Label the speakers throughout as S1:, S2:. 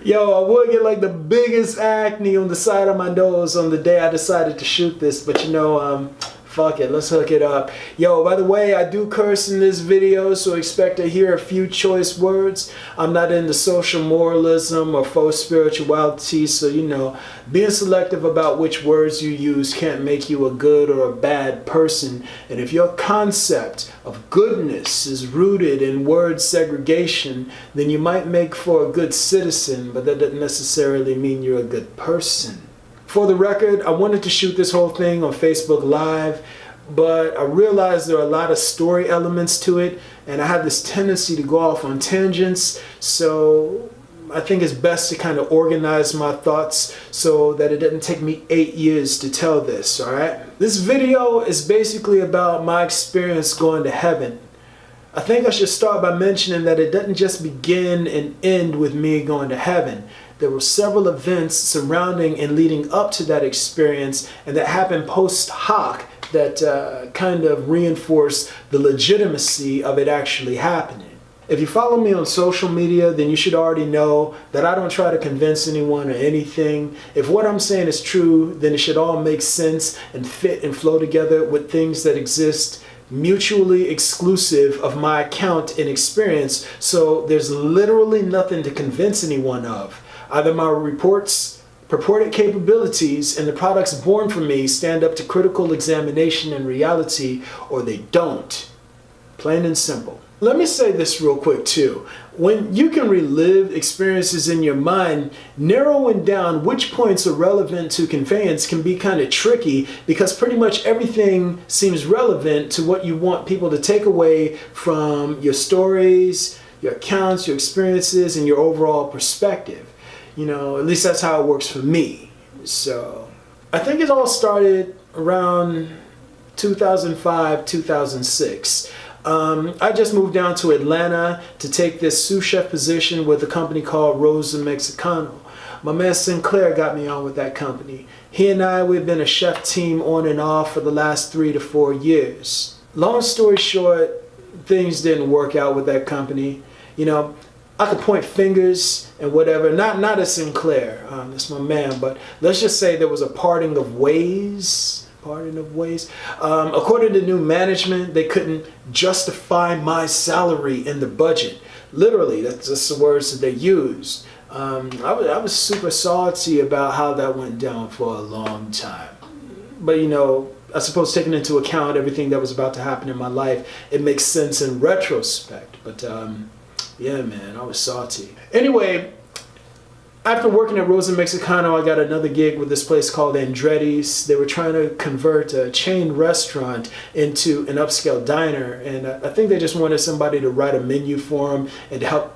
S1: Yo, I would get like the biggest acne on the side of my nose on the day I decided to shoot this, but fuck it, let's hook it up. Yo, by the way, I do curse in this video, so expect to hear a few choice words. I'm not into social moralism or faux spirituality, so being selective about which words you use can't make you a good or a bad person. And if your concept of goodness is rooted in word segregation, then you might make for a good citizen, but that doesn't necessarily mean you're a good person. For the record, I wanted to shoot this whole thing on Facebook Live, but I realized there are a lot of story elements to it, and I have this tendency to go off on tangents, so I think it's best to kind of organize my thoughts so that it doesn't take me 8 years to tell this, alright? This video is basically about my experience going to heaven. I think I should start by mentioning that it doesn't just begin and end with me going to heaven. There were several events surrounding and leading up to that experience, and that happened post hoc that kind of reinforced the legitimacy of it actually happening. If you follow me on social media, then you should already know that I don't try to convince anyone or anything. If what I'm saying is true, then it should all make sense and fit and flow together with things that exist mutually exclusive of my account and experience, so there's literally nothing to convince anyone of. Either my reports, purported capabilities, and the products born from me stand up to critical examination and reality, or they don't. Plain and simple. Let me say this real quick too. When you can relive experiences in your mind, narrowing down which points are relevant to conveyance can be kind of tricky, because pretty much everything seems relevant to what you want people to take away from your stories, your accounts, your experiences, and your overall perspective. At least that's how it works for me. So I think it all started around 2005, 2006. I just moved down to Atlanta to take this sous chef position with a company called Rosa Mexicano. My man Sinclair got me on with that company. He and we've been a chef team on and off for the last 3 to 4 years. Long story short, things didn't work out with that company. I could point fingers and whatever, not at Sinclair, that's my man, but let's just say there was a parting of ways. According to new management, they couldn't justify my salary in the budget. Literally, that's just the words that they used. I was super salty about how that went down for a long time. But I suppose taking into account everything that was about to happen in my life, it makes sense in retrospect. But yeah, man, I was salty. Anyway, after working at Rosa Mexicano, I got another gig with this place called Andretti's. They were trying to convert a chain restaurant into an upscale diner, and I think they just wanted somebody to write a menu for them and to help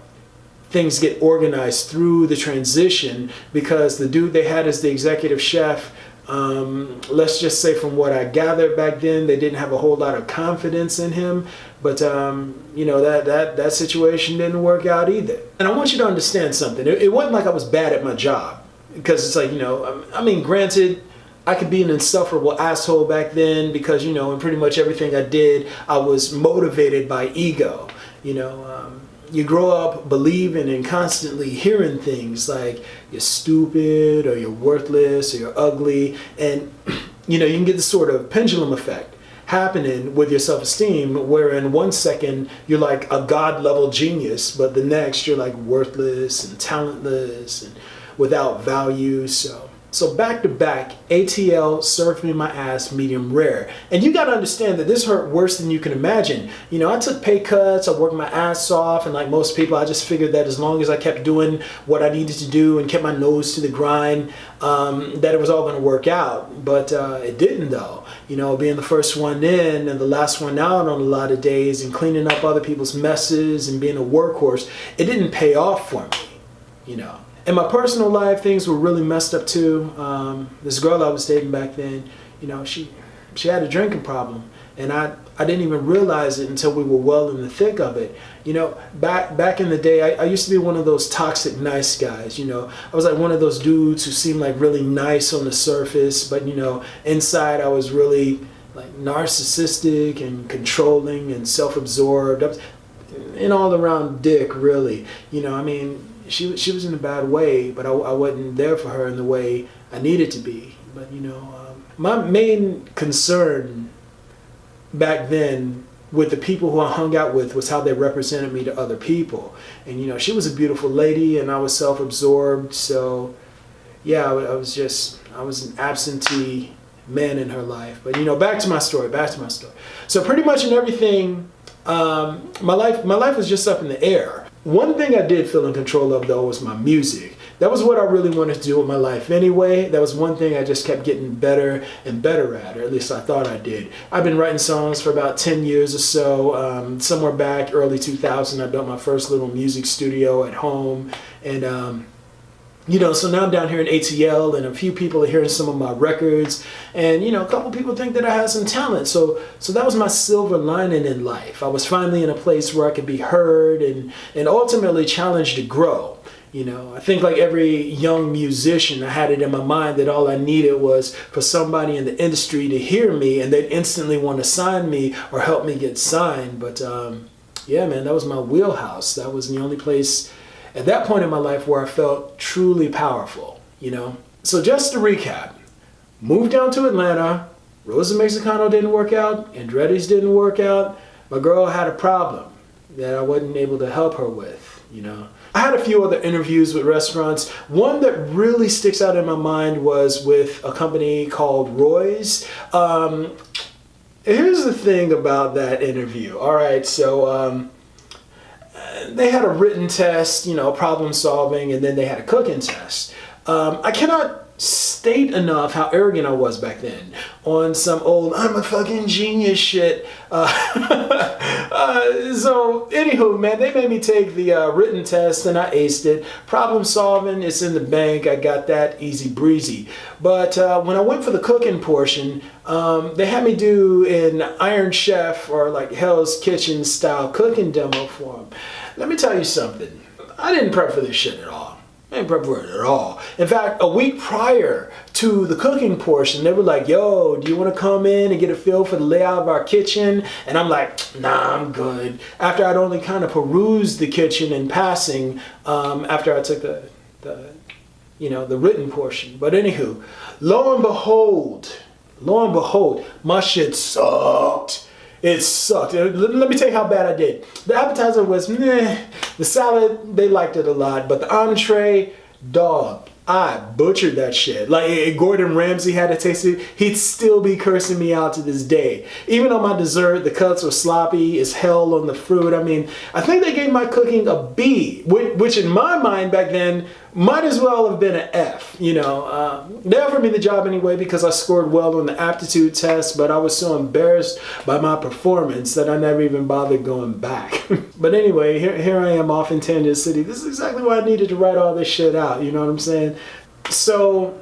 S1: things get organized through the transition, because the dude they had as the executive chef, let's just say from what I gathered back then, they didn't have a whole lot of confidence in him. But that situation didn't work out either. And I want you to understand something. It wasn't like I was bad at my job, because it's like, granted, I could be an insufferable asshole back then, because in pretty much everything I did, I was motivated by ego. You grow up believing and constantly hearing things like you're stupid or you're worthless or you're ugly, and you can get this sort of pendulum effect happening with your self-esteem, where in 1 second you're like a god-level genius, but the next you're like worthless and talentless and without value. So back to back, ATL served me my ass medium rare. And you gotta understand that this hurt worse than you can imagine. I took pay cuts, I worked my ass off, and like most people, I just figured that as long as I kept doing what I needed to do and kept my nose to the grind, that it was all gonna work out. But it didn't though. Being the first one in and the last one out on a lot of days, and cleaning up other people's messes and being a workhorse, it didn't pay off for me, In my personal life, things were really messed up too. This girl I was dating back then, she had a drinking problem, and I didn't even realize it until we were well in the thick of it. Back in the day, I used to be one of those toxic nice guys. I was like one of those dudes who seemed like really nice on the surface, but inside I was really like narcissistic and controlling and self-absorbed. An all-around dick, really. she was in a bad way, but I wasn't there for her in the way I needed to be. But you know, my main concern back then with the people who I hung out with was how they represented me to other people. And you know, she was a beautiful lady and I was self-absorbed, so yeah, I was an absentee man in her life. But you know, back to my story. So pretty much in everything, my life was just up in the air. One thing I did feel in control of though was my music. That was what I really wanted to do with my life anyway. That was one thing I just kept getting better and better at, or at least I thought I did. I've been writing songs for about 10 years or so. Somewhere back early 2000, I built my first little music studio at home. And you know, so now I'm down here in ATL and a few people are hearing some of my records. And, you know, a couple people think that I have some talent. So that was my silver lining in life. I was finally in a place where I could be heard and ultimately challenged to grow. You know, I think like every young musician, I had it in my mind that all I needed was for somebody in the industry to hear me and they'd instantly want to sign me or help me get signed. But yeah, man, that was my wheelhouse. That was the only place at that point in my life where I felt truly powerful, you know? So just to recap, moved down to Atlanta, Rosa Mexicano didn't work out, Andretti's didn't work out. My girl had a problem that I wasn't able to help her with, you know? I had a few other interviews with restaurants. One that really sticks out in my mind was with a company called Roy's. Here's the thing about that interview. All right, so they had a written test, you know, problem solving, and then they had a cooking test. I cannot state enough how arrogant I was back then on some old I'm a fucking genius shit. So anywho, man, they made me take the written test and I aced it. Problem solving, it's in the bank. I got that easy breezy. But when I went for the cooking portion, they had me do an Iron Chef or like Hell's Kitchen style cooking demo for them. Let me tell you something. I didn't prep for this shit at all. I didn't prep for it at all. In fact, a week prior to the cooking portion, they were like, yo, do you want to come in and get a feel for the layout of our kitchen? And I'm like, nah, I'm good. After I'd only kind of perused the kitchen in passing, after I took the written portion. But anywho, lo and behold, my shit sucked. It sucked. Let me tell you how bad I did. The appetizer was meh. The salad, they liked it a lot. But the entree, dog, I butchered that shit. Like, if Gordon Ramsay had to taste it, he'd still be cursing me out to this day. Even on my dessert, the cuts were sloppy as hell on the fruit. I mean, I think they gave my cooking a B, which in my mind back then might as well have been an F, you know. They offered me the job anyway because I scored well on the aptitude test, but I was so embarrassed by my performance that I never even bothered going back. But anyway, here I am off in Tangent City. This is exactly why I needed to write all this shit out, you know what I'm saying? So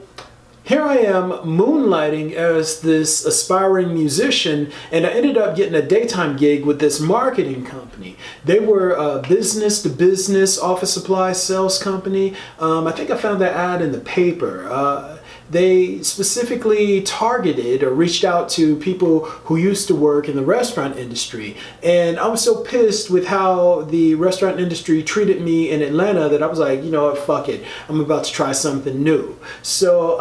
S1: here I am moonlighting as this aspiring musician, and I ended up getting a daytime gig with this marketing company. They were a business-to-business office supply sales company. I think I found that ad in the paper. They specifically targeted or reached out to people who used to work in the restaurant industry. And I was so pissed with how the restaurant industry treated me in Atlanta that I was like, you know what, fuck it. I'm about to try something new. So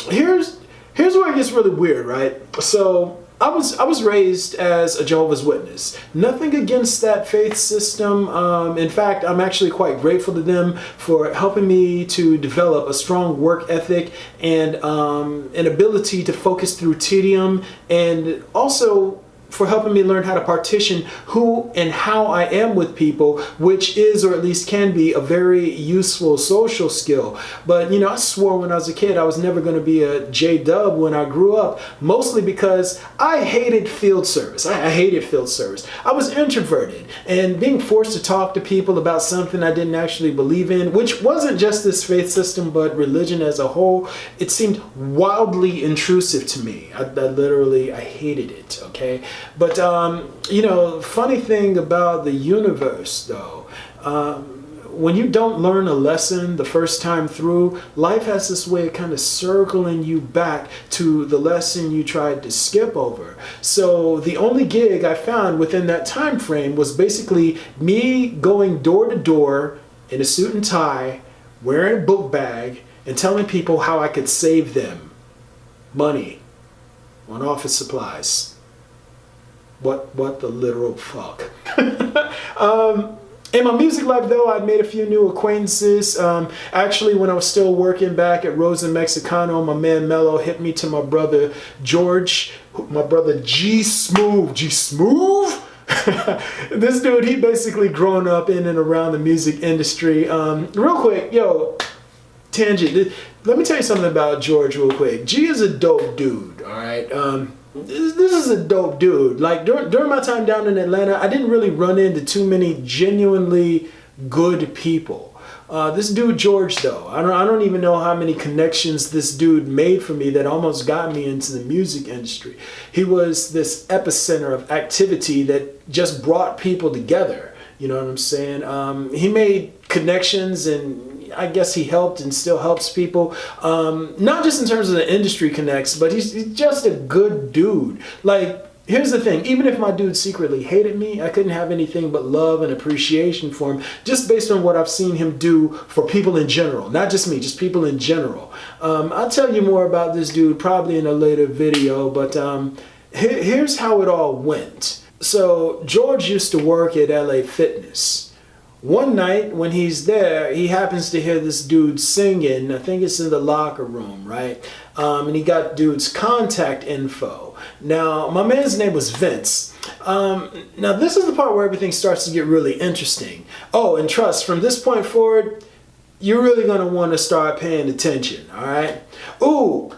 S1: here's where it gets really weird, right? So I was raised as a Jehovah's Witness. Nothing against that faith system. In fact, I'm actually quite grateful to them for helping me to develop a strong work ethic and an ability to focus through tedium, and also for helping me learn how to partition who and how I am with people, which is, or at least can be, a very useful social skill. But, you know, I swore when I was a kid I was never going to be a J-dub when I grew up, mostly because I hated field service. I hated field service. I was introverted, and being forced to talk to people about something I didn't actually believe in, which wasn't just this faith system, but religion as a whole, it seemed wildly intrusive to me. I hated it, okay? But, you know, funny thing about the universe, though, when you don't learn a lesson the first time through, life has this way of kind of circling you back to the lesson you tried to skip over. So the only gig I found within that time frame was basically me going door to door in a suit and tie, wearing a book bag, and telling people how I could save them money on office supplies. What the literal fuck? In my music life, though, I made a few new acquaintances. Actually, when I was still working back at Rosa Mexicano, my man Mello hit me to my brother George, my brother G Smooth. This dude, he basically grown up in and around the music industry. Real quick, yo, tangent. Let me tell you something about George real quick. G is a dope dude, all right? This is a dope dude. Like during my time down in Atlanta, I didn't really run into too many genuinely good people. This dude George, though, I don't even know how many connections this dude made for me that almost got me into the music industry. He was this epicenter of activity that just brought people together. You know what I'm saying? He made connections, and I guess he helped and still helps people. Not just in terms of the industry connects, but he's just a good dude. Like, here's the thing. Even if my dude secretly hated me, I couldn't have anything but love and appreciation for him just based on what I've seen him do for people in general. Not just me, just people in general. I'll tell you more about this dude probably in a later video, but here's how it all went. So George used to work at LA Fitness. One night when he's there, he happens to hear this dude singing. I think it's in the locker room, right? And he got dude's contact info. Now, my man's name was Vince. Now, this is the part where everything starts to get really interesting. Oh, and trust, from this point forward, you're really going to want to start paying attention, all right? Ooh.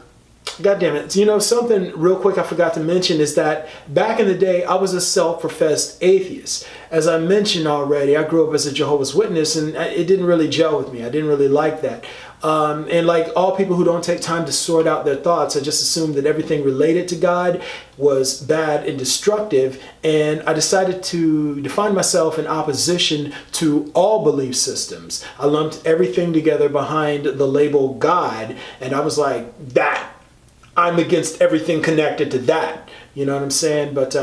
S1: God damn it. You know, something real quick I forgot to mention is that back in the day, I was a self-professed atheist. As I mentioned already, I grew up as a Jehovah's Witness, and it didn't really gel with me. I didn't really like that. And like all people who don't take time to sort out their thoughts, I just assumed that everything related to God was bad and destructive. And I decided to define myself in opposition to all belief systems. I lumped everything together behind the label God, and I was like, I'm against everything connected to that. You know what I'm saying? But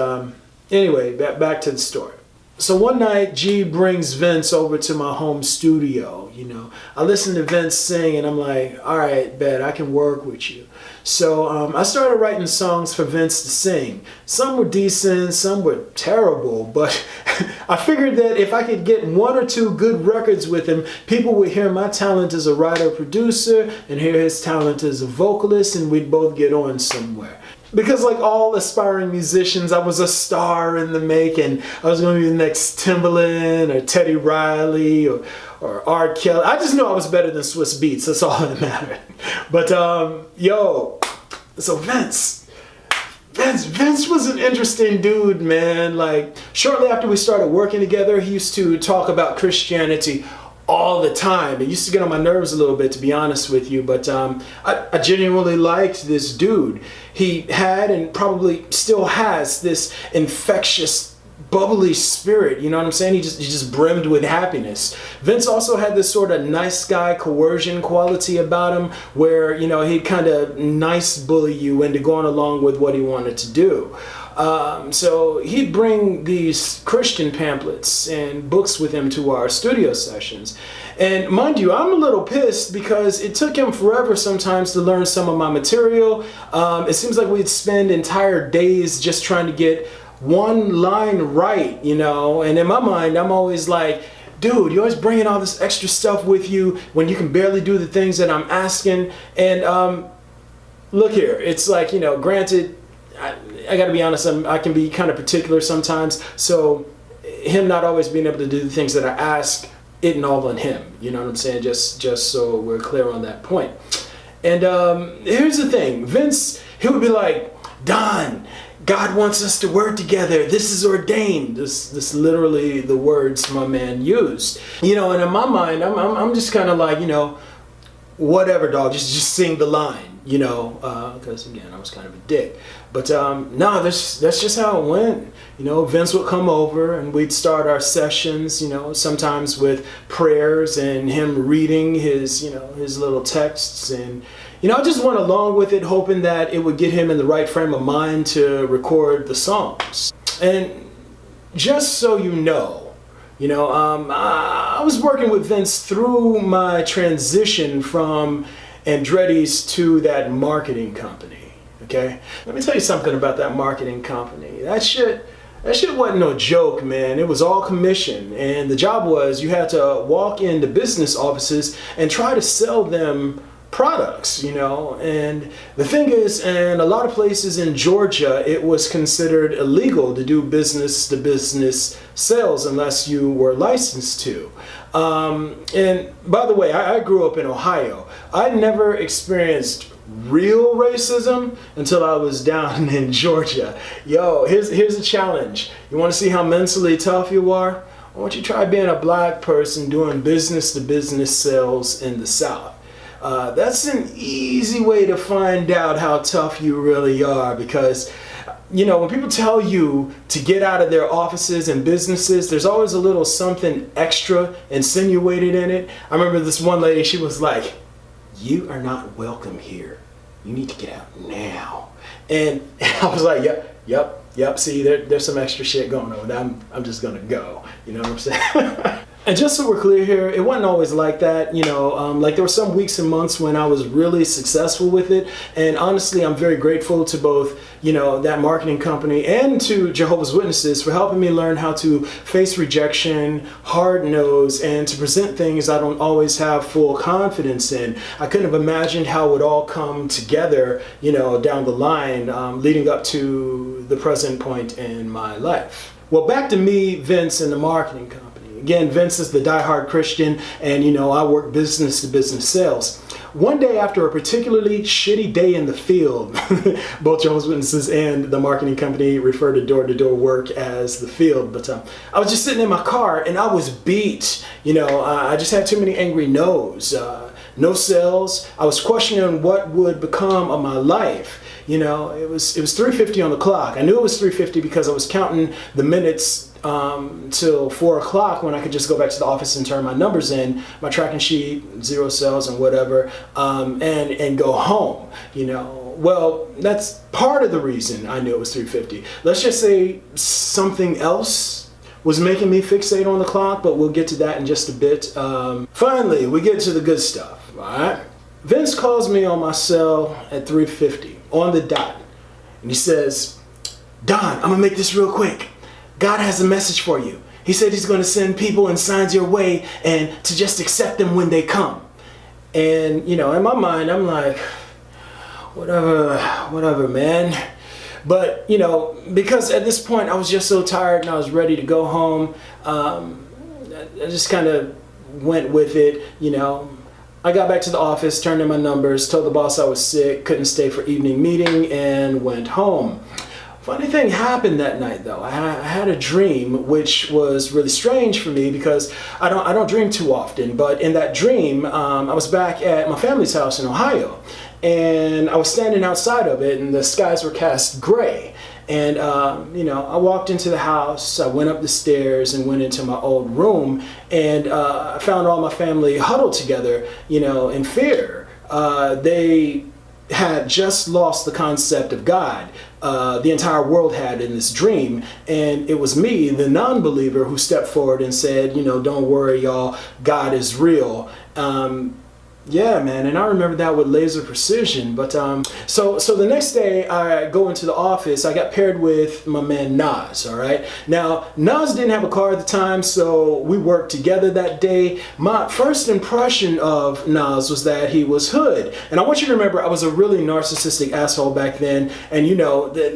S1: anyway, back to the story. So one night, G brings Vince over to my home studio. You know, I listen to Vince sing and I'm like, all right, bet I can work with you. So I started writing songs for Vince to sing. Some were decent, some were terrible, but I figured that if I could get one or two good records with him, people would hear my talent as a writer-producer and hear his talent as a vocalist, and we'd both get on somewhere. Because like all aspiring musicians, I was a star in the making. I was going to be the next Timbaland or Teddy Riley or R. Kelly. I just knew I was better than Swiss Beats. That's all that mattered. But yo, so Vince was an interesting dude, man. Like shortly after we started working together, he used to talk about Christianity all the time. It used to get on my nerves a little bit, to be honest with you, but I genuinely liked this dude. He had and probably still has this infectious, bubbly spirit, you know what I'm saying? He just brimmed with happiness. Vince also had this sort of nice guy coercion quality about him where, you know, he'd kind of nice bully you into going along with what he wanted to do. So he'd bring these Christian pamphlets and books with him to our studio sessions. And mind you, I'm a little pissed because it took him forever sometimes to learn some of my material. It seems like we'd spend entire days just trying to get one line right, you know, and in my mind, I'm always like, dude, you're always bringing all this extra stuff with you when you can barely do the things that I'm asking. And look here, it's like, you know, granted, I gotta be honest, I can be kind of particular sometimes, so him not always being able to do the things that I ask isn't all on him, you know what I'm saying, just so we're clear on that point. And here's the thing, Vince, he would be like, Don, God wants us to work together, this is ordained. This literally the words my man used. You know, and in my mind, I'm just kind of like, you know, whatever, dog, just sing the line, you know, because again, I was kind of a dick. But no, that's just how it went. You know, Vince would come over and we'd start our sessions, you know, sometimes with prayers and him reading his, you know, his little texts. And, you know, I just went along with it, hoping that it would get him in the right frame of mind to record the songs. And just so you know, You know, I was working with Vince through my transition from Andretti's to that marketing company. Okay, let me tell you something about that marketing company. That shit wasn't no joke, man. It was all commission, and the job was you had to walk into business offices and try to sell them products, you know. And the thing is, in a lot of places in Georgia, it was considered illegal to do business to business sales unless you were licensed to. And by the way, I grew up in Ohio. I never experienced real racism until I was down in Georgia. Yo, here's a challenge. You want to see how mentally tough you are? Why don't you try being a black person doing business to business sales in the South? That's an easy way to find out how tough you really are, because you know, when people tell you to get out of their offices and businesses, there's always a little something extra insinuated in it. I remember this one lady, she was like, "You are not welcome here. You need to get out now." And I was like, yep. See, there's some extra shit going on. I'm just gonna go. You know what I'm saying? And just so we're clear here, it wasn't always like that. You know, like there were some weeks and months when I was really successful with it. And honestly, I'm very grateful to both, you know, that marketing company and to Jehovah's Witnesses for helping me learn how to face rejection, hard nose, and to present things I don't always have full confidence in. I couldn't have imagined how it would all come together, you know, down the line, leading up to the present point in my life. Well, back to me, Vince, and the marketing company. Again, Vince is the diehard Christian, and you know, I work business to business sales. One day after a particularly shitty day in the field, both Jehovah's Witnesses and the marketing company refer to door-to-door work as the field, but I was just sitting in my car and I was beat. You know, I just had too many angry no's. No sales. I was questioning what would become of my life. You know, it was 3:50 on the clock. I knew it was 3:50 because I was counting the minutes till 4 o'clock when I could just go back to the office and turn my numbers in, my tracking sheet, 0 sales and whatever, and go home. You know, well, that's part of the reason I knew it was 3:50. Let's just say something else was making me fixate on the clock, but we'll get to that in just a bit. Finally, we get to the good stuff, all right? Vince calls me on my cell at 3:50 on the dot, and he says, "Don, I'm gonna make this real quick. God has a message for you. He said he's going to send people and signs your way and to just accept them when they come." And, you know, in my mind, I'm like, whatever, man. But, you know, because at this point I was just so tired and I was ready to go home, I just kind of went with it, you know. I got back to the office, turned in my numbers, told the boss I was sick, couldn't stay for evening meeting, and went home. Funny thing happened that night though. I had a dream which was really strange for me because I don't dream too often, but in that dream I was back at my family's house in Ohio, and I was standing outside of it and the skies were cast gray. And you know, I walked into the house, I went up the stairs and went into my old room, and I found all my family huddled together, you know, in fear. They had just lost the concept of God. The entire world had in this dream, and it was me, the non-believer, who stepped forward and said, you know, "Don't worry, y'all, God is real." Yeah, man, and I remember that with laser precision. But so the next day I go into the office. I got paired with my man Nas. All right, now Nas didn't have a car at the time, so we worked together that day. My first impression of Nas was that he was hood, and I want you to remember I was a really narcissistic asshole back then. And you know that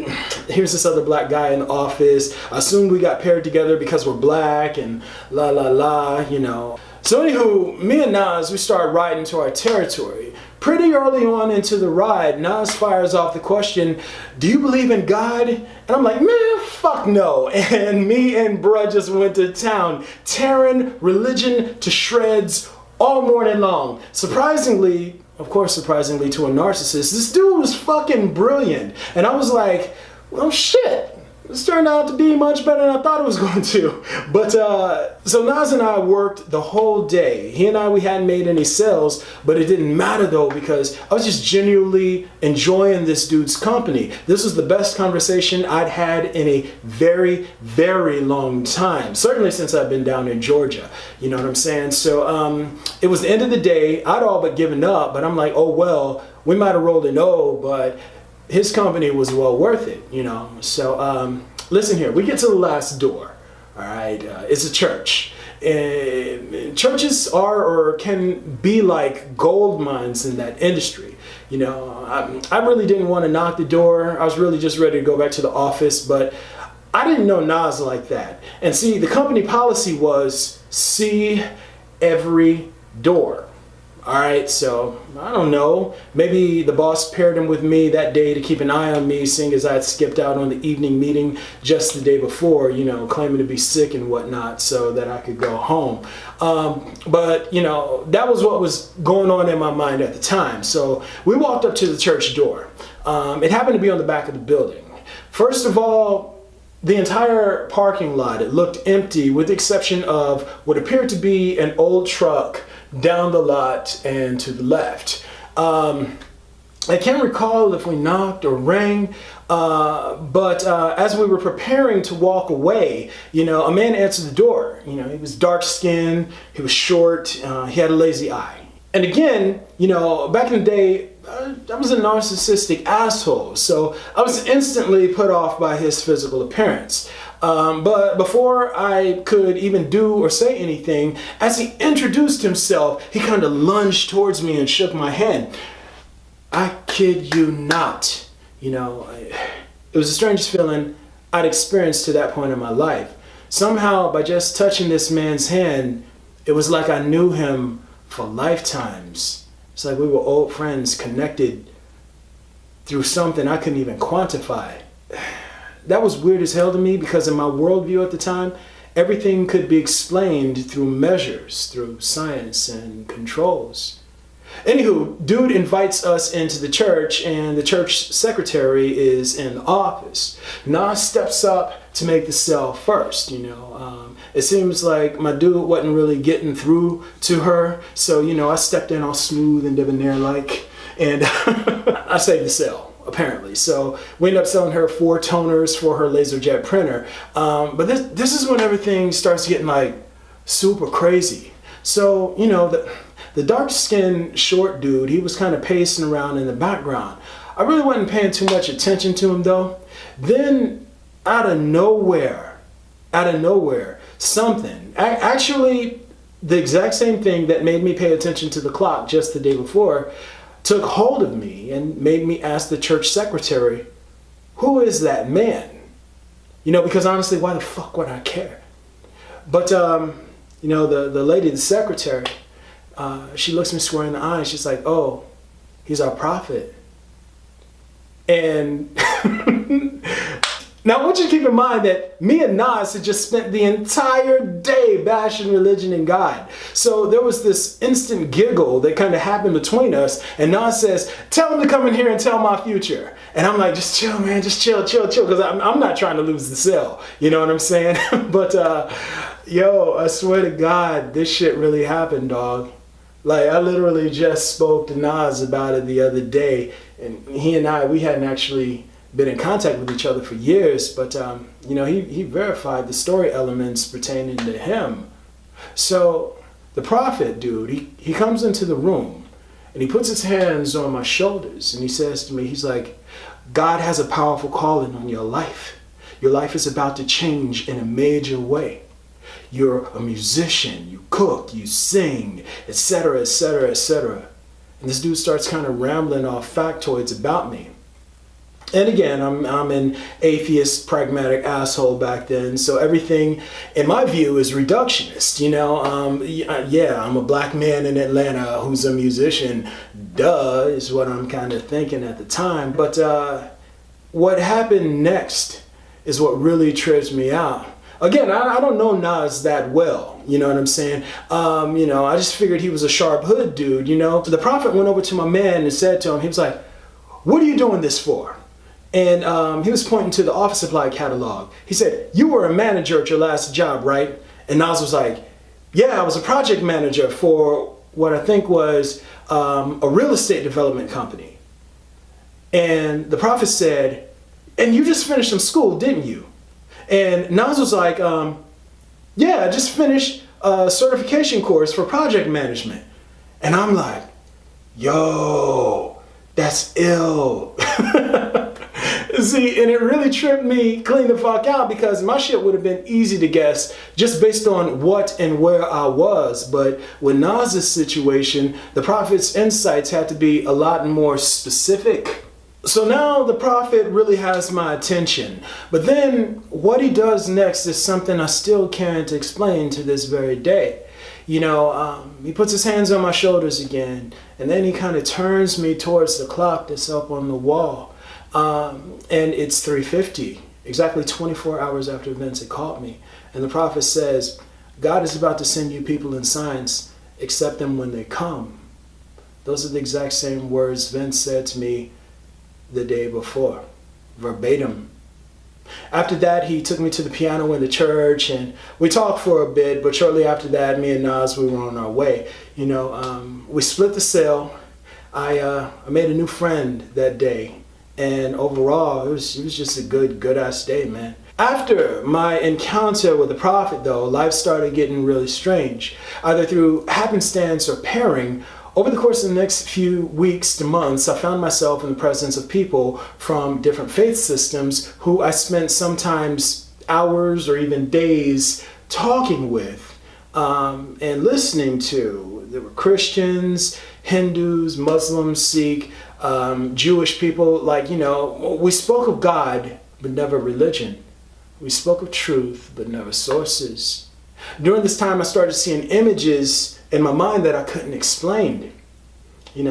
S1: here's this other black guy in the office. I assumed we got paired together because we're black and la la la, you know. So anywho, me and Nas, we started riding to our territory. Pretty early on into the ride, Nas fires off the question, "Do you believe in God?" And I'm like, "Man, fuck no." And me and bruh just went to town, tearing religion to shreds all morning long. Surprisingly, of course surprisingly to a narcissist, this dude was fucking brilliant. And I was like, well shit, This turned out to be much better than I thought it was going to. But so Nas and I worked the whole day. He and I, we hadn't made any sales, but it didn't matter though, because I was just genuinely enjoying this dude's company. This was the best conversation I'd had in a very, very long time. Certainly since I've been down in Georgia. You know what I'm saying? So it was the end of the day. I'd all but given up, but I'm like, oh well, we might have rolled an O, but his company was well worth it, you know. So listen here, we get to the last door. All right, it's a church. And churches are or can be like gold mines in that industry. You know, I really didn't want to knock the door. I was really just ready to go back to the office, but I didn't know Nas like that. And see, the company policy was see every door. All right, so I don't know, maybe the boss paired him with me that day to keep an eye on me, seeing as I had skipped out on the evening meeting just the day before, you know, claiming to be sick and whatnot so that I could go home. But, you know, that was what was going on in my mind at the time. So we walked up to the church door. It happened to be on the back of the building. First of all, the entire parking lot, it looked empty with the exception of what appeared to be an old truck down the lot and to the left. I can't recall if we knocked or rang, but as we were preparing to walk away, you know, a man answered the door. You know, he was dark skinned, he was short, he had a lazy eye. And again, you know, back in the day, I was a narcissistic asshole, so I was instantly put off by his physical appearance. But before I could even do or say anything, as he introduced himself, he kind of lunged towards me and shook my hand. I kid you not. You know, it was the strangest feeling I'd experienced to that point in my life. Somehow, by just touching this man's hand, it was like I knew him for lifetimes. It's like we were old friends connected through something I couldn't even quantify. That was weird as hell to me because in my worldview at the time, everything could be explained through measures, through science and controls. Anywho, dude invites us into the church and the church secretary is in the office. Nas steps up to make the sale first, you know. It seems like my dude wasn't really getting through to her. So, you know, I stepped in all smooth and debonair-like and I saved the sale, apparently. So we ended up selling her 4 toners for her LaserJet printer. But this is when everything starts getting like super crazy. So, you know, the dark-skinned short dude, he was kind of pacing around in the background. I really wasn't paying too much attention to him though. Then out of nowhere, something, actually the exact same thing that made me pay attention to the clock just the day before, took hold of me and made me ask the church secretary, who is that man? You know, because honestly, why the fuck would I care? But, you know, the lady, the secretary, she looks me square in the eye and she's like, oh, he's our prophet. And now I want you to keep in mind that me and Nas had just spent the entire day bashing religion and God. So there was this instant giggle that kind of happened between us. And Nas says, tell him to come in here and tell my future. And I'm like, just chill, man, just chill. Because I'm not trying to lose the sale. You know what I'm saying? But yo, I swear to God, this shit really happened, dog. Like, I literally just spoke to Nas about it the other day. And he and I, we hadn't actually been in contact with each other for years, but you know, he verified the story elements pertaining to him. So the prophet dude, he comes into the room and he puts his hands on my shoulders and he says to me, he's like, God has a powerful calling on your life. Your life is about to change in a major way. You're a musician, you cook, you sing, etc., etc., etc. And this dude starts kind of rambling off factoids about me. And again, I'm an atheist, pragmatic asshole back then, so everything, in my view, is reductionist, you know? Yeah, I'm a black man in Atlanta who's a musician, duh, is what I'm kind of thinking at the time. But what happened next is what really trips me out. Again, I don't know Nas that well, you know what I'm saying? You know, I just figured he was a sharp hood dude, you know? So the prophet went over to my man and said to him, he was like, what are you doing this for? And he was pointing to the office supply catalog. He said, "You were a manager at your last job, right?" And Nas was like, "Yeah, I was a project manager for what I think was a real estate development company." And the Prophet said, "And you just finished some school, didn't you?" And Nas was like, "Yeah, I just finished a certification course for project management." And I'm like, yo, that's ill. See, and it really tripped me clean the fuck out, because my shit would have been easy to guess just based on what and where I was. But with Nas's situation, the Prophet's insights had to be a lot more specific. So now the Prophet really has my attention. But then what he does next is something I still can't explain to this very day. He puts his hands on my shoulders again, and then he kind of turns me towards the clock that's up on the wall. And it's 3:50, exactly 24 hours after Vince had caught me. And the Prophet says, "God is about to send you people in signs, accept them when they come." Those are the exact same words Vince said to me the day before, verbatim. After that, he took me to the piano in the church, and we talked for a bit, but shortly after that, me and Nas, we were on our way. We split the sale. I made a new friend that day, and overall, it was just a good ass day, man. After my encounter with the Prophet, though, life started getting really strange, either through happenstance or pairing. Over the course of the next few weeks to months, I found myself in the presence of people from different faith systems who I spent sometimes hours or even days talking with and listening to. There were Christians, Hindus, Muslims, Sikh, Jewish people. We spoke of God, but never religion. We spoke of truth, but never sources. During this time, I started seeing images in my mind that I couldn't explain, and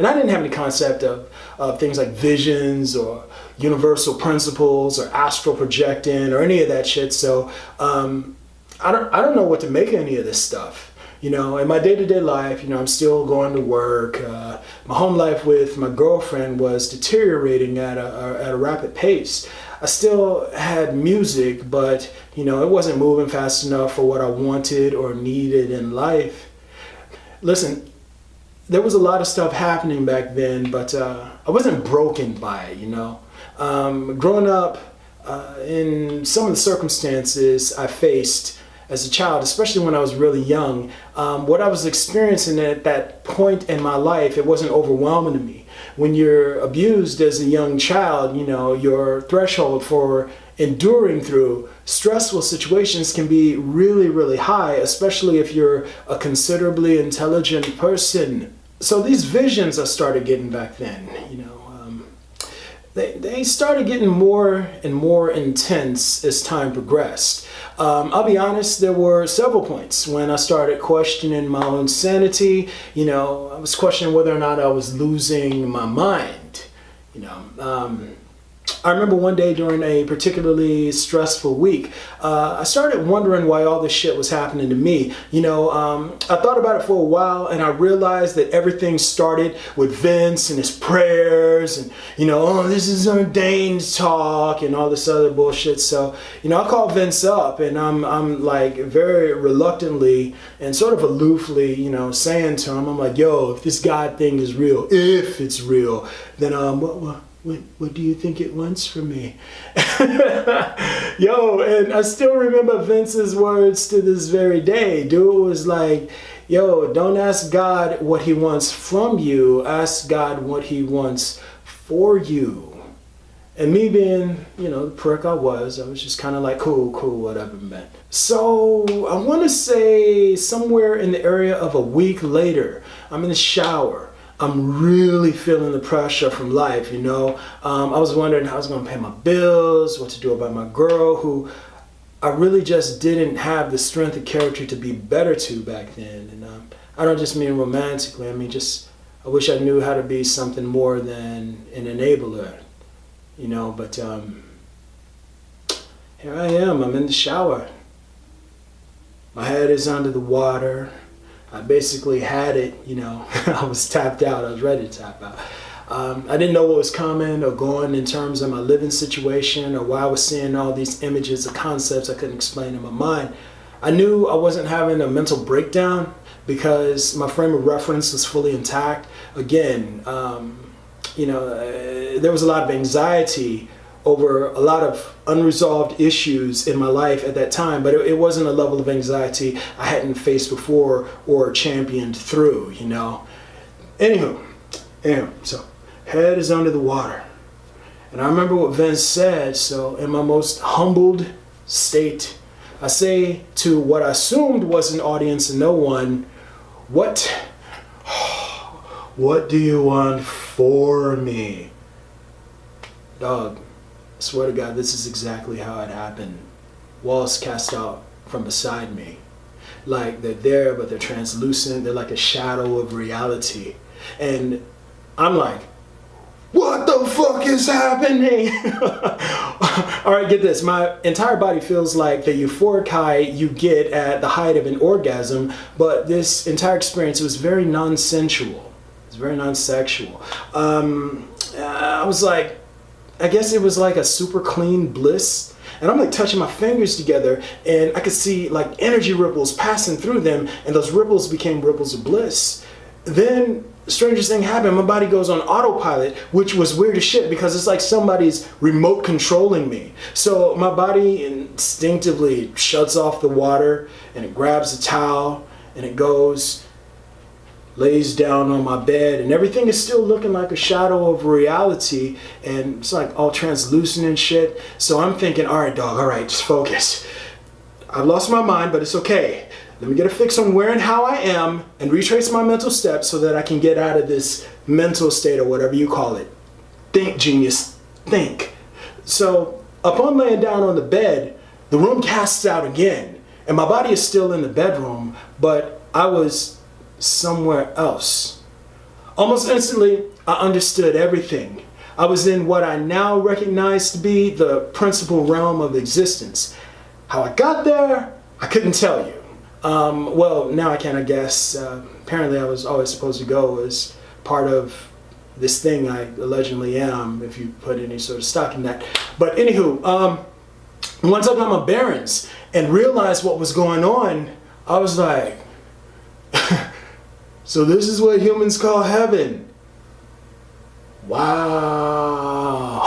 S1: I didn't have any concept of things like visions or universal principles or astral projecting or any of that shit. So I don't know what to make of any of this stuff. In my day-to-day life, I'm still going to work. My home life with my girlfriend was deteriorating at a rapid pace. I still had music, but it wasn't moving fast enough for what I wanted or needed in life. Listen, there was a lot of stuff happening back then, but I wasn't broken by it. Growing up in some of the circumstances I faced as a child, especially when I was really young, what I was experiencing at that point in my life, it wasn't overwhelming to me. When you're abused as a young child, your threshold for enduring through stressful situations can be really, really high, especially if you're a considerably intelligent person. So these visions I started getting back then, they started getting more and more intense as time progressed. I'll be honest, there were several points when I started questioning my own sanity. I was questioning whether or not I was losing my mind. I remember one day during a particularly stressful week, I started wondering why all this shit was happening to me. I thought about it for a while, and I realized that everything started with Vince and his prayers and, oh, this is ordained talk and all this other bullshit. So, I called Vince up, and I'm like very reluctantly and sort of aloofly, saying to him, I'm like, yo, if this God thing is real, if it's real, then what do you think it wants from me? Yo, and I still remember Vince's words to this very day. Dude was like, yo, don't ask God what he wants from you. Ask God what he wants for you. And me being, the prick I was just kind of like, cool, whatever, man. So I want to say somewhere in the area of a week later, I'm in the shower. I'm really feeling the pressure from life, I was wondering how I was going to pay my bills, what to do about my girl, who I really just didn't have the strength of character to be better to back then. And I don't just mean romantically, I mean I wish I knew how to be something more than an enabler, but here I am, I'm in the shower. My head is under the water. I basically had it, I was tapped out, I was ready to tap out. I didn't know what was coming or going in terms of my living situation or why I was seeing all these images or concepts I couldn't explain in my mind. I knew I wasn't having a mental breakdown because my frame of reference was fully intact. Again, there was a lot of anxiety over a lot of unresolved issues in my life at that time, but it wasn't a level of anxiety I hadn't faced before or championed through, Anywho, so head is under the water. And I remember what Vince said, so in my most humbled state, I say to what I assumed was an audience and no one, what do you want for me? Dog, I swear to God, this is exactly how it happened. Walls cast out from beside me. Like they're there, but they're translucent. They're like a shadow of reality. And I'm like, what the fuck is happening? All right, get this. My entire body feels like the euphoric high you get at the height of an orgasm, but this entire experience was very non-sensual. It's very non-sexual. I was like, I guess it was like a super clean bliss. And I'm like touching my fingers together and I could see like energy ripples passing through them, and those ripples became ripples of bliss. Then the strangest thing happened. My body goes on autopilot, which was weird as shit because it's like somebody's remote controlling me. So my body instinctively shuts off the water and it grabs a towel and it goes, lays down on my bed, and everything is still looking like a shadow of reality, and it's like all translucent and shit. So I'm thinking, all right, dog, all right, just focus. I've lost my mind, but it's okay. Let me get a fix on where and how I am and retrace my mental steps so that I can get out of this mental state or whatever you call it. Think, genius, think. So upon laying down on the bed, the room casts out again, and my body is still in the bedroom, but I was somewhere else. Almost instantly, I understood everything. I was in what I now recognize to be the principal realm of existence. How I got there, I couldn't tell you. Well, now I can, I guess. Apparently I was always supposed to go as part of this thing I allegedly am, if you put any sort of stock in that. But anywho, once I got my bearings and realized what was going on, I was like, so this is what humans call heaven. Wow.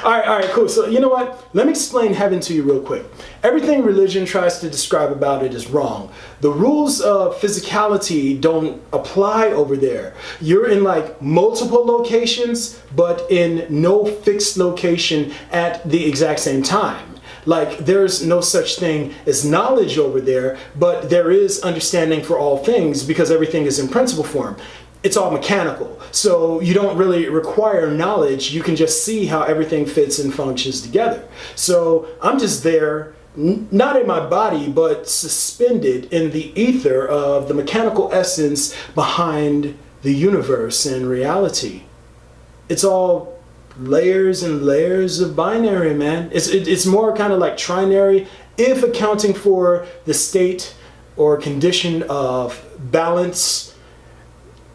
S1: All right, cool. So you know what? Let me explain heaven to you real quick. Everything religion tries to describe about it is wrong. The rules of physicality don't apply over there. You're in like multiple locations, but in no fixed location at the exact same time. Like there's no such thing as knowledge over there, but there is understanding for all things because everything is in principle form. It's all mechanical. So you don't really require knowledge. You can just see how everything fits and functions together. So I'm just there, not in my body, but suspended in the ether of the mechanical essence behind the universe and reality. It's all layers and layers of binary, man. It's more kind of like trinary, if accounting for the state or condition of balance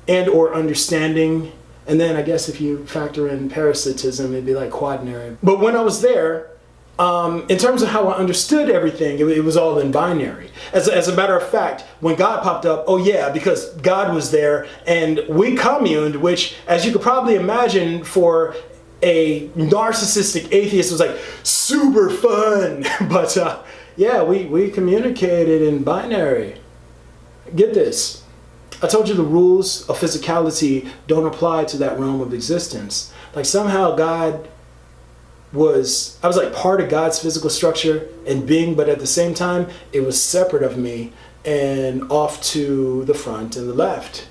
S1: and or understanding. And then I guess if you factor in parasitism, it'd be like quaternary. But when I was there, in terms of how I understood everything, it was all in binary. As a matter of fact, when God popped up, oh yeah, because God was there and we communed, which as you could probably imagine for a narcissistic atheist was like super fun. But yeah, we communicated in binary. Get this. I told you the rules of physicality don't apply to that realm of existence. Like somehow I was like part of God's physical structure and being, but at the same time, it was separate of me and off to the front and the left.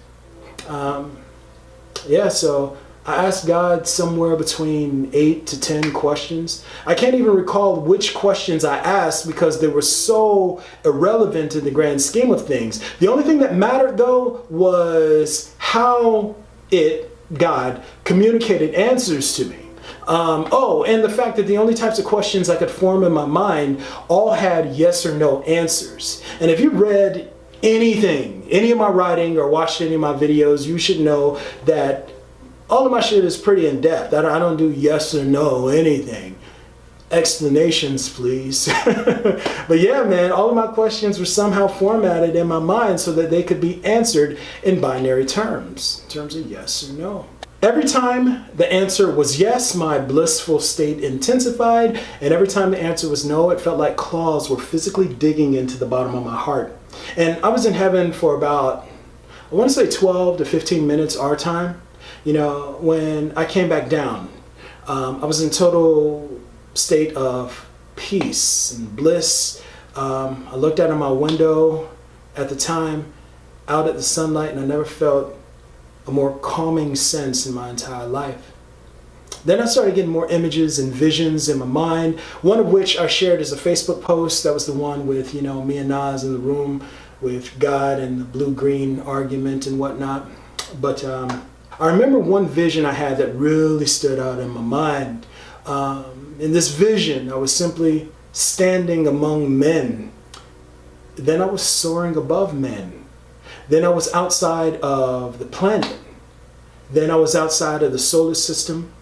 S1: Yeah, so I asked God somewhere between 8 to 10 questions. I can't even recall which questions I asked because they were so irrelevant in the grand scheme of things. The only thing that mattered though was how God, communicated answers to me. Oh, and the fact that the only types of questions I could form in my mind all had yes or no answers. And if you read anything, any of my writing or watched any of my videos, you should know that all of my shit is pretty in depth. I don't do yes or no anything. Explanations, please. But yeah, man, all of my questions were somehow formatted in my mind so that they could be answered in binary terms, in terms of yes or no. Every time the answer was yes, my blissful state intensified, and every time the answer was no, it felt like claws were physically digging into the bottom of my heart. And I was in heaven for about, I want to say 12 to 15 minutes our time. You know, when I came back down, I was in total state of peace and bliss. I looked out of my window at the time, out at the sunlight, and I never felt a more calming sense in my entire life. Then I started getting more images and visions in my mind, one of which I shared as a Facebook post. That was the one with, you know, me and Nas in the room with God and the blue-green argument and whatnot. But I remember one vision I had that really stood out in my mind. In this vision, I was simply standing among men. Then I was soaring above men. Then I was outside of the planet. Then I was outside of the solar system.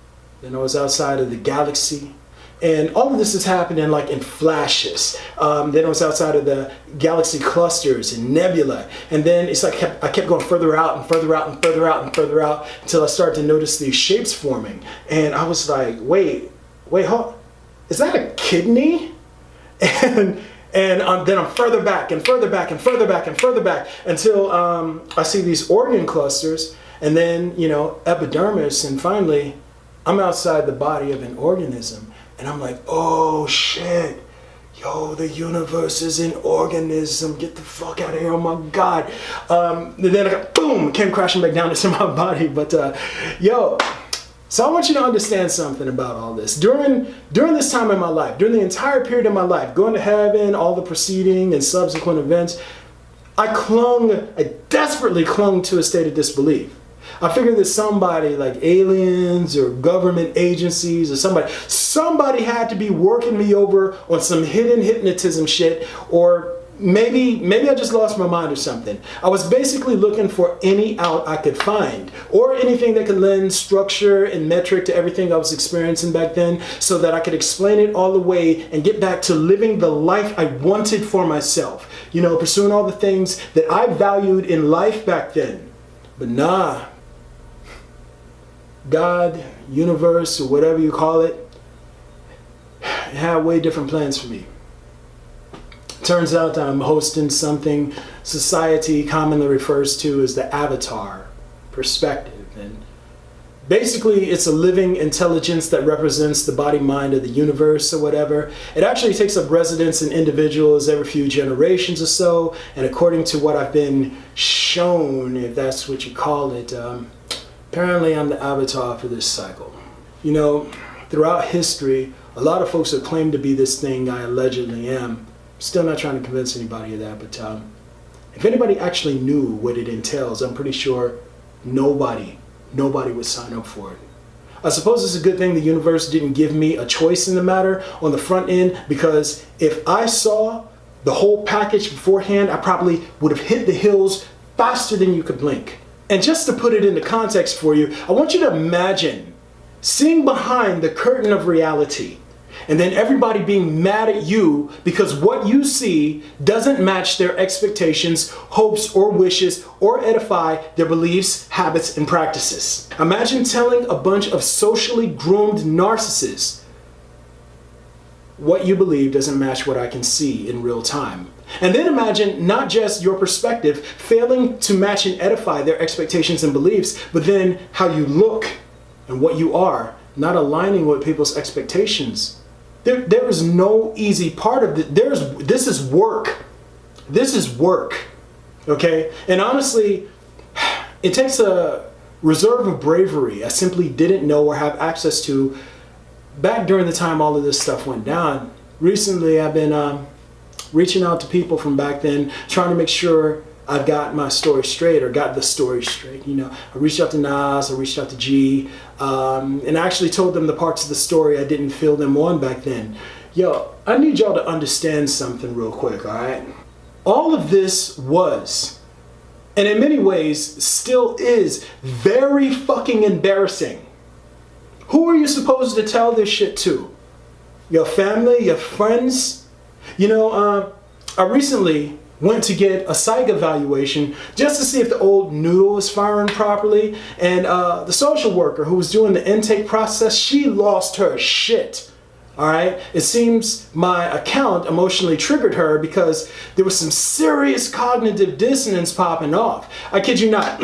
S1: Then I was outside of the galaxy. And all of this is happening like in flashes. Then I was outside of the galaxy clusters and nebula. And then it's like I kept going further out and further out and further out and further out until I started to notice these shapes forming. And I was like, wait, hold, is that a kidney? And then I'm further back and further back and further back and further back until I see these organ clusters, and then, you know, epidermis, and finally I'm outside the body of an organism, and I'm like, oh shit, yo, the universe is an organism, get the fuck out of here, oh my God. Then I got, boom, came crashing back down into my body. But yo, so I want you to understand something about all this. During this time in my life, during the entire period of my life, going to heaven, all the preceding and subsequent events, I desperately clung to a state of disbelief. I figured that somebody like aliens or government agencies or somebody had to be working me over on some hidden hypnotism shit, or maybe I just lost my mind or something. I was basically looking for any out I could find, or anything that could lend structure and metric to everything I was experiencing back then, so that I could explain it all the way and get back to living the life I wanted for myself. You know, pursuing all the things that I valued in life back then. But nah, God, universe, or whatever you call it, had way different plans for me. Turns out I'm hosting something society commonly refers to as the avatar perspective. And basically it's a living intelligence that represents the body mind of the universe or whatever. It actually takes up residence in individuals every few generations or so. And according to what I've been shown, if that's what you call it, apparently I'm the avatar for this cycle. You know, throughout history, a lot of folks have claimed to be this thing I allegedly am. Still not trying to convince anybody of that, but if anybody actually knew what it entails, I'm pretty sure nobody would sign up for it. I suppose it's a good thing the universe didn't give me a choice in the matter on the front end, because if I saw the whole package beforehand, I probably would have hit the hills faster than you could blink. And just to put it into context for you, I want you to imagine seeing behind the curtain of reality, and then everybody being mad at you because what you see doesn't match their expectations, hopes, or wishes, or edify their beliefs, habits, and practices. Imagine telling a bunch of socially groomed narcissists what you believe doesn't match what I can see in real time. And then imagine not just your perspective failing to match and edify their expectations and beliefs, but then how you look and what you are not aligning with people's expectations. There is no easy part of it. This is work. This is work, okay? And honestly, it takes a reserve of bravery I simply didn't know or have access to back during the time all of this stuff went down. Recently, I've been reaching out to people from back then, trying to make sure I've got my story straight, or got the story straight. You know, I reached out to Nas, I reached out to G, and I actually told them the parts of the story I didn't fill them on back then. Yo, I need y'all to understand something real quick, all right? All of this was and in many ways still is very fucking embarrassing. Who are you supposed to tell this shit to? Your family, your friends? You know, I recently went to get a psych evaluation just to see if the old noodle was firing properly. And the social worker who was doing the intake process, she lost her shit. All right. It seems my account emotionally triggered her because there was some serious cognitive dissonance popping off. I kid you not.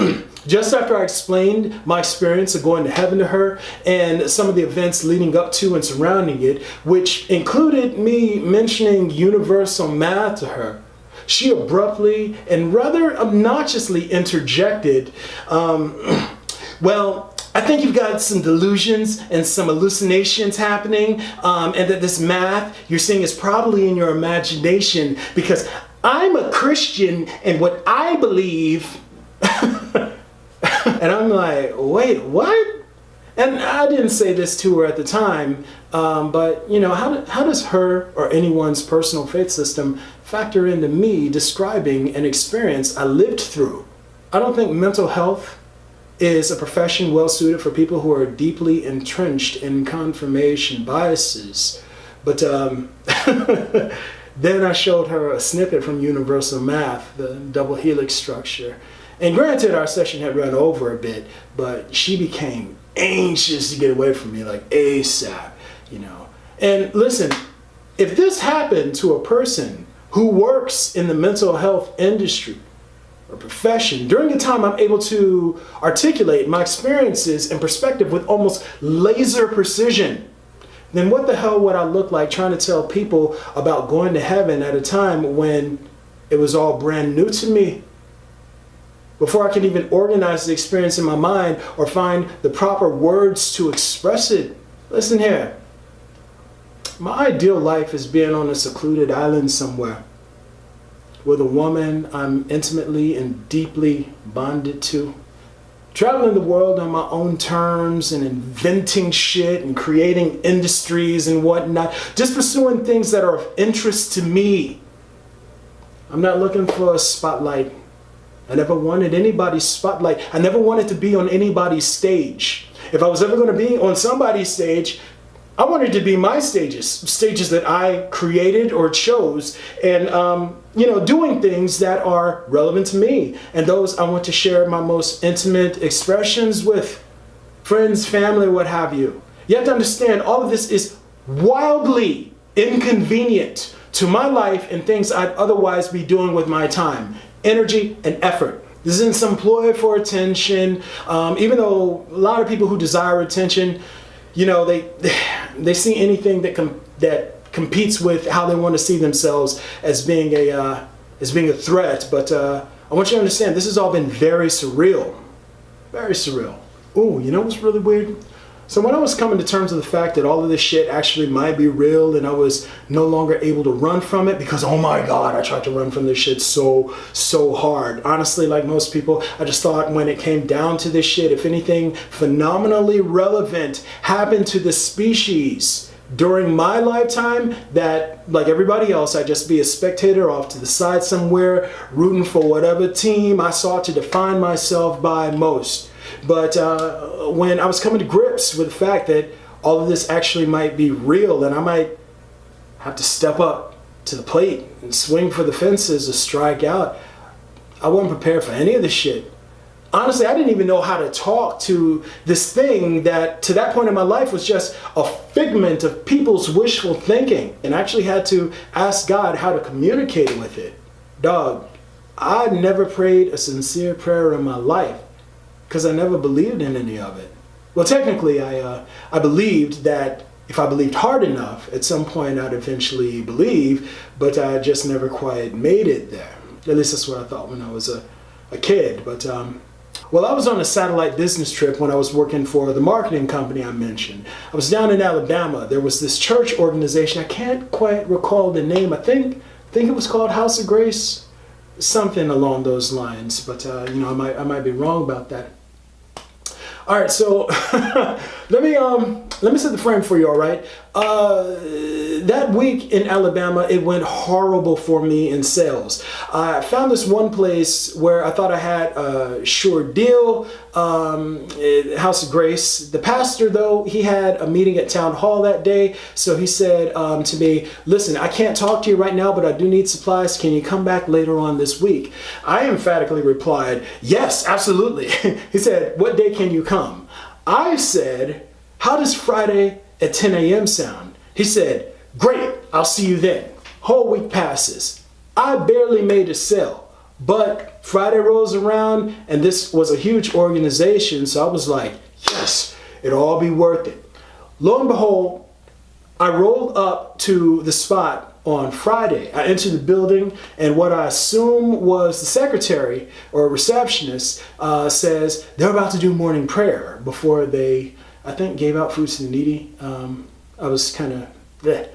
S1: Just after I explained my experience of going to heaven to her and some of the events leading up to and surrounding it, which included me mentioning universal math to her, she abruptly and rather obnoxiously interjected, well, I think you've got some delusions and some hallucinations happening, and that this math you're seeing is probably in your imagination because I'm a Christian and what I believe. And I'm like, wait, what? And I didn't say this to her at the time, but you know, how does her or anyone's personal faith system factor into me describing an experience I lived through? I don't think mental health is a profession well suited for people who are deeply entrenched in confirmation biases. But then I showed her a snippet from Universal Math, the double helix structure. And granted, our session had run over a bit, but she became anxious to get away from me, like ASAP, you know. And listen, if this happened to a person who works in the mental health industry or profession, during the time I'm able to articulate my experiences and perspective with almost laser precision, then what the hell would I look like trying to tell people about going to heaven at a time when it was all brand new to me? Before I could even organize the experience in my mind or find the proper words to express it. Listen here. My ideal life is being on a secluded island somewhere with a woman I'm intimately and deeply bonded to. Traveling the world on my own terms and inventing shit and creating industries and whatnot. Just pursuing things that are of interest to me. I'm not looking for a spotlight. I never wanted anybody's spotlight. I never wanted to be on anybody's stage. If I was ever going to be on somebody's stage, I wanted to be my stages that I created or chose, and you know, doing things that are relevant to me and those I want to share my most intimate expressions with friends, family, what have you. You have to understand, all of this is wildly inconvenient to my life and things I'd otherwise be doing with my time, energy, and effort. This isn't some ploy for attention, even though a lot of people who desire attention, you know, they see anything that competes with how they want to see themselves as being a threat. But I want you to understand, this has all been very surreal, very surreal. Ooh, you know what's really weird? So when I was coming to terms with the fact that all of this shit actually might be real and I was no longer able to run from it because, oh my God, I tried to run from this shit so hard. Honestly, like most people, I just thought when it came down to this shit, if anything phenomenally relevant happened to the species during my lifetime, that like everybody else, I'd just be a spectator off to the side somewhere, rooting for whatever team I sought to define myself by most. But when I was coming to grips with the fact that all of this actually might be real and I might have to step up to the plate and swing for the fences or strike out, I wasn't prepared for any of this shit. Honestly, I didn't even know how to talk to this thing that to that point in my life was just a figment of people's wishful thinking, and I actually had to ask God how to communicate with it. Dog, I never prayed a sincere prayer in my life because I never believed in any of it. Well, technically, I believed that if I believed hard enough, at some point I'd eventually believe, but I just never quite made it there. At least that's what I thought when I was a kid. But well, I was on a satellite business trip when I was working for the marketing company I mentioned. I was down in Alabama. There was this church organization. I can't quite recall the name. I think it was called House of Grace, something along those lines. But you know, I might be wrong about that. All right, so let me set the frame for you. All right, That week in Alabama, it went horrible for me in sales. I found this one place where I thought I had a sure deal, House of Grace. The pastor, though, he had a meeting at town hall that day. So he said to me, listen, I can't talk to you right now, but I do need supplies. Can you come back later on this week? I emphatically replied, yes, absolutely. He said, what day can you come? I said, how does Friday at 10 a.m. sound? He said, great, I'll see you then. Whole week passes. I barely made a sale, but Friday rolls around and this was a huge organization. So I was like, yes, it'll all be worth it. Lo and behold, I rolled up to the spot on Friday. I entered the building and what I assume was the secretary or receptionist says they're about to do morning prayer before they, I think, gave out food to the needy. I was kind of bleh.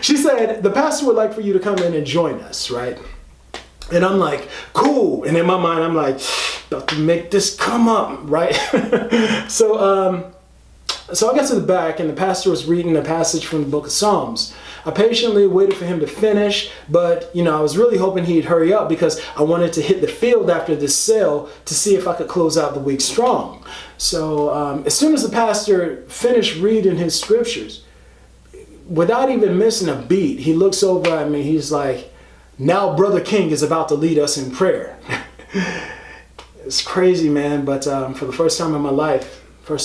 S1: She said, the pastor would like for you to come in and join us, right? And I'm like, cool. And in my mind, I'm like, about to make this come up, right? So I got to the back and the pastor was reading a passage from the book of Psalms. I patiently waited for him to finish, but I was really hoping he'd hurry up because I wanted to hit the field after this sale to see if I could close out the week strong. So as soon as the pastor finished reading his scriptures, without even missing a beat, he looks over at me. He's like, now Brother King is about to lead us in prayer. It's crazy, man. But for the first time in my life in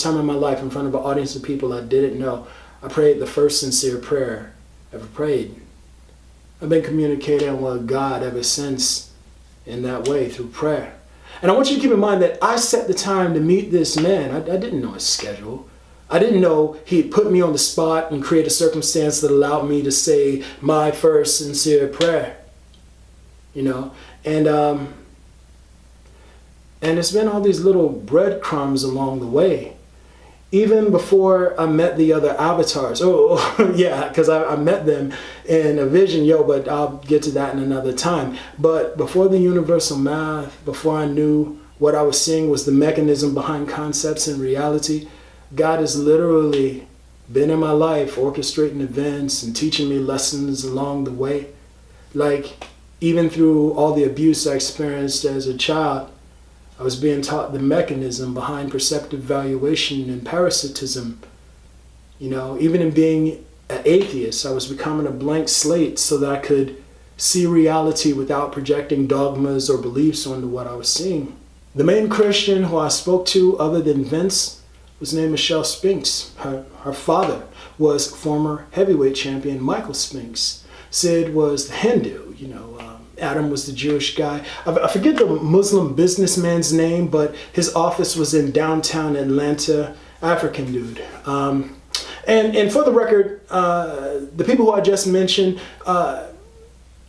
S1: front of an audience of people I didn't know, I prayed the first sincere prayer I ever prayed. I've been communicating with God ever since in that way through prayer. And I want you to keep in mind that I set the time to meet this man. I didn't know his schedule. I didn't know he'd put me on the spot and create a circumstance that allowed me to say my first sincere prayer. And it's been all these little breadcrumbs along the way. Even before I met the other avatars. Oh, yeah, because I met them in a vision, but I'll get to that in another time. But before the universal math, before I knew what I was seeing was the mechanism behind concepts and reality, God has literally been in my life, orchestrating events and teaching me lessons along the way. Like, even through all the abuse I experienced as a child, I was being taught the mechanism behind perceptive valuation and parasitism. Even in being an atheist, I was becoming a blank slate so that I could see reality without projecting dogmas or beliefs onto what I was seeing. The main Christian who I spoke to other than Vince was named Michelle Spinks. Her father was former heavyweight champion Michael Spinks. Sid was the Hindu, Adam was the Jewish guy. I forget the Muslim businessman's name, but his office was in downtown Atlanta. African dude. And for the record, the people who I just mentioned, I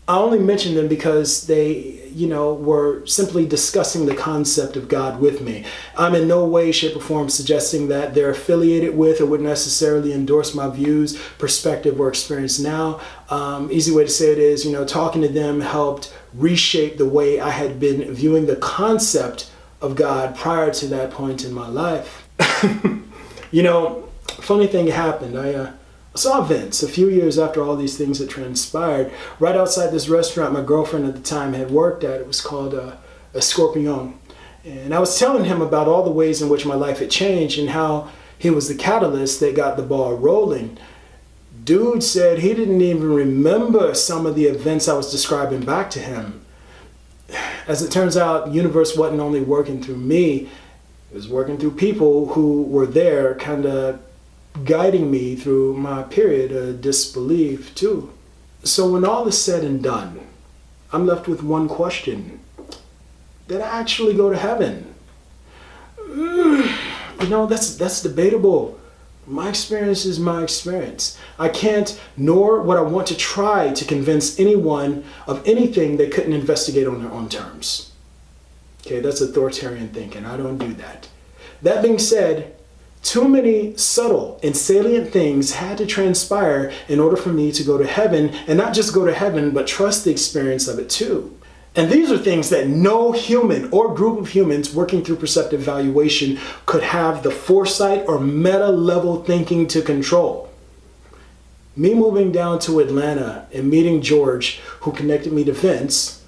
S1: only mentioned them because they, were simply discussing the concept of God with me. I'm in no way, shape, or form suggesting that they're affiliated with or would necessarily endorse my views, perspective, or experience now. Easy way to say it is, talking to them helped reshape the way I had been viewing the concept of God prior to that point in my life. Funny thing happened. I saw Vince a few years after all these things had transpired, right outside this restaurant my girlfriend at the time had worked at. It was called Escorpion. And I was telling him about all the ways in which my life had changed and how he was the catalyst that got the ball rolling. Dude said he didn't even remember some of the events I was describing back to him. As it turns out, the universe wasn't only working through me, it was working through people who were there kind of guiding me through my period of disbelief too. So when all is said and done, I'm left with one question. Did I actually go to heaven? That's debatable. My experience is my experience. I can't, nor would I want to try to convince anyone of anything they couldn't investigate on their own terms. Okay, that's authoritarian thinking. I don't do that. That being said, too many subtle and salient things had to transpire in order for me to go to heaven, and not just go to heaven, but trust the experience of it too. And these are things that no human or group of humans working through perceptive valuation could have the foresight or meta level thinking to control. Me moving down to Atlanta and meeting George, who connected me to Vince,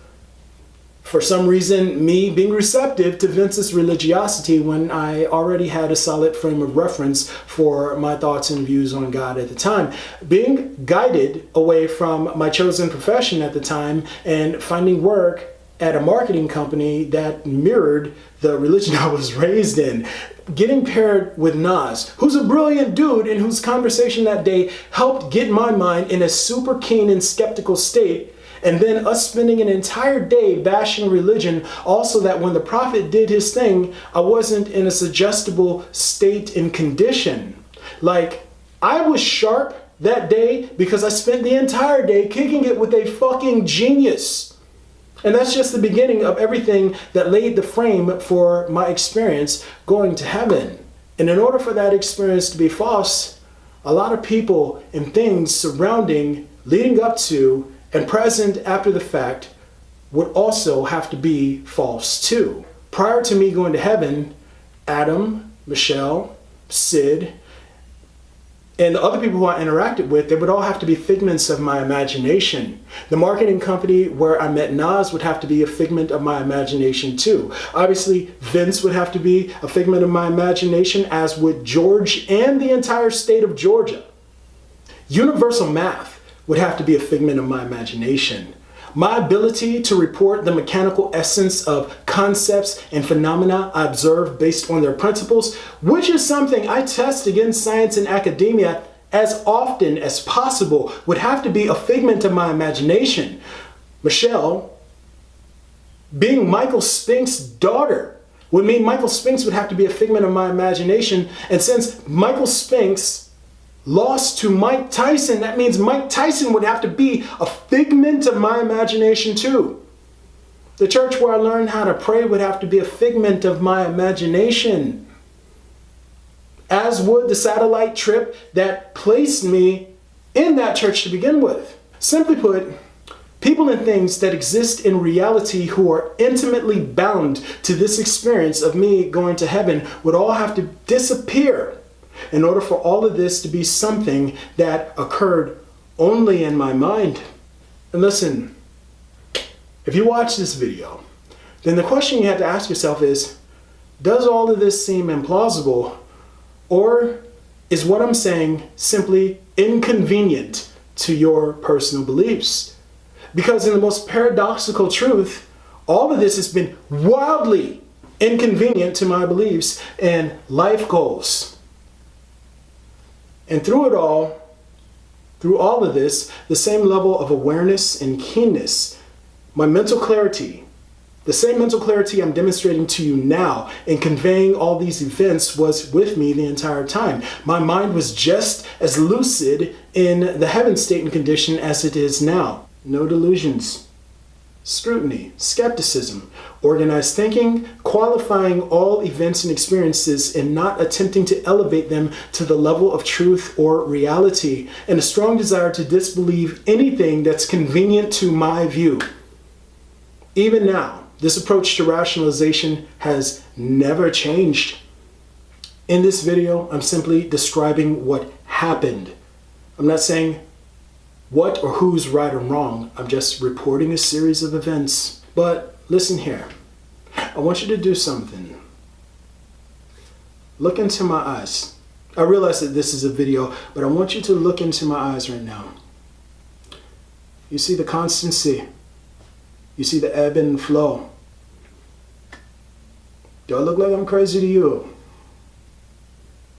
S1: for some reason, me being receptive to Vince's religiosity when I already had a solid frame of reference for my thoughts and views on God at the time. Being guided away from my chosen profession at the time and finding work at a marketing company that mirrored the religion I was raised in. Getting paired with Nas, who's a brilliant dude and whose conversation that day helped get my mind in a super keen and skeptical state. And then us spending an entire day bashing religion, also that when the prophet did his thing, I wasn't in a suggestible state and condition. Like, I was sharp that day because I spent the entire day kicking it with a fucking genius. And that's just the beginning of everything that laid the frame for my experience going to heaven. And in order for that experience to be false, a lot of people and things surrounding, leading up to, and present after the fact would also have to be false too. Prior to me going to heaven, Adam, Michelle, Sid, and the other people who I interacted with, they would all have to be figments of my imagination. The marketing company where I met Nas would have to be a figment of my imagination too. Obviously, Vince would have to be a figment of my imagination, as would George and the entire state of Georgia. Universal math would have to be a figment of my imagination. My ability to report the mechanical essence of concepts and phenomena I observe based on their principles, which is something I test against science and academia as often as possible, would have to be a figment of my imagination. Michelle, being Michael Spink's daughter, would mean Michael Spinks would have to be a figment of my imagination. And since Michael Spinks lost to Mike Tyson, that means Mike Tyson would have to be a figment of my imagination too. The church where I learned how to pray would have to be a figment of my imagination, as would the satellite trip that placed me in that church to begin with. Simply put, people and things that exist in reality who are intimately bound to this experience of me going to heaven would all have to disappear in order for all of this to be something that occurred only in my mind. And listen, if you watch this video, then the question you have to ask yourself is, does all of this seem implausible, or is what I'm saying simply inconvenient to your personal beliefs? Because in the most paradoxical truth, all of this has been wildly inconvenient to my beliefs and life goals. And through it all, through all of this, the same level of awareness and keenness, my mental clarity, the same mental clarity I'm demonstrating to you now in conveying all these events was with me the entire time. My mind was just as lucid in the heaven state and condition as it is now. No delusions, scrutiny, skepticism, organized thinking, qualifying all events and experiences and not attempting to elevate them to the level of truth or reality, and a strong desire to disbelieve anything that's convenient to my view. Even now, this approach to rationalization has never changed. In this video, I'm simply describing what happened. I'm not saying what or who's right or wrong. I'm just reporting a series of events. But listen here. I want you to do something. Look into my eyes. I realize that this is a video, but I want you to look into my eyes right now. You see the constancy. You see the ebb and flow. Do I look like I'm crazy to you?